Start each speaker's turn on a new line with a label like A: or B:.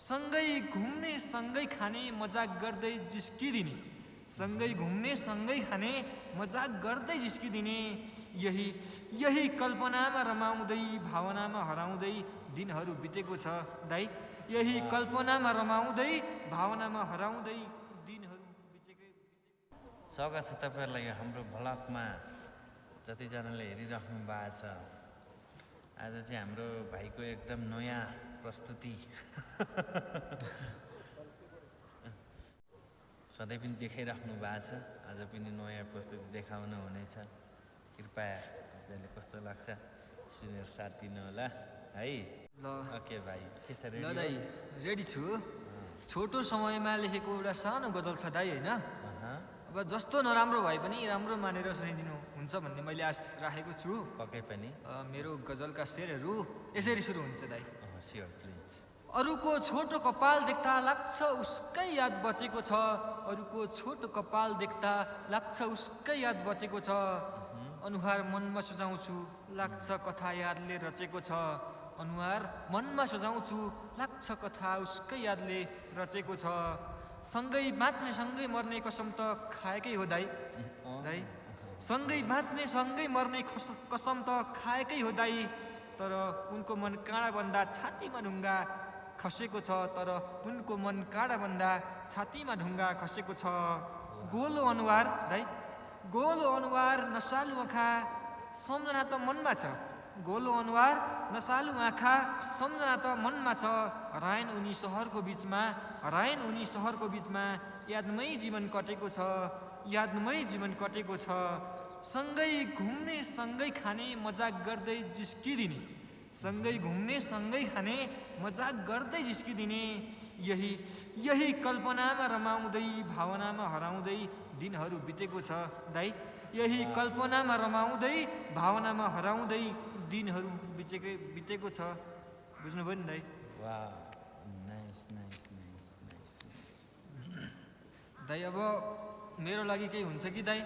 A: सँगै घुम्ने सँगै खाने मजाक गर्दै जिस्किदिने, सँगै घुम्ने सँगै खाने मजाक गर्दै जिस्किदिने, यही यही कल्पनामा रमाउँदै भावनामा हराउँदै दिनहरू बितेको छ दाइ। यही कल्पनामा रमाउँदै भावनामा हराउँदै दिनहरू बितेकै।
B: स्वागत छ तपाईँहरूलाई यो हाम्रो भ्लगमा, जतिजनाले हेरिराख्नु भएको छ। आज चाहिँ हाम्रो भाइको एकदम नयाँ प्रस्तुति सधैँ पनि देखाइराख्नु भएको छ, आज पनि नयाँ प्रस्तुति देखाउन हुनेछ। कृपया तपाईँले कस्तो लाग्छ सुनेर साथ दिनु होला है।
A: ल
B: ओके भाइ, के छ
A: ल
B: रेडी?
A: दाइ, रेडी छु। छोटो समयमा लेखेको एउटा सानो गजल छ दाइ, होइन? अब जस्तो नराम्रो भए पनि राम्रो मानेर सुनिदिनु हुन्छ भन्ने मैले आश राखेको छु।
B: पक्कै पनि।
A: मेरो गजलका शेरहरू यसरी सुरु हुन्छ दाइ।
B: Sure please.
A: अरूको छोटो कपाल देख्दा लाग्छ उसकै याद बचेको छ, अरूको छोटो कपाल देख्दा लाग्छ उसकै याद बचेको छ। अनुहार मनमा सजाउँछु लाग्छ कथा यादले रचेको छ, अनुहार मनमा सजाउँछु लाग्छ कथा उसकै यादले रचेको छ। सँगै बाँच्ने सँगै मर्ने कसम त खाएकै हो दाइ। दाइ, सँगै बाँच्ने सँगै मर्ने कसम त खाएकै हो दाइ। तर उनको मन काँडा बन्दा छातीमा ढुङ्गा खसेको छ, तर उनको मन काँडा बन्दा छातीमा ढुङ्गा खसेको छ। गोलो अनुहार दाइ, गोलो अनुहार नसालु आँखा सम्झना त मनमा छ, गोलो अनुहार नसालु आँखा सम्झना त मनमा छ। हराइन उनी सहरको बिचमा, हराइन उनी सहरको बिचमा, यादमै जीवन कटेको छ, यादमै जीवन कटेको छ। सँगै घुम्ने सँगै खाने मजाक गर्दै जिस्किदिने, सँगै घुम्ने सँगै खाने मजाक गर्दै जिस्किदिने, यही यही कल्पनामा रमाउँदै भावनामा हराउँदै दिनहरू बितेको छ दाइ। यही कल्पनामा रमाउँदै भावनामा हराउँदै दिनहरू बितेको छ। बुझ्नुभयो नि दाइ?
B: वाह, नाइस नाइस नाइस नाइस।
A: दाइ अब मेरो लागि केही हुन्छ कि दाइ?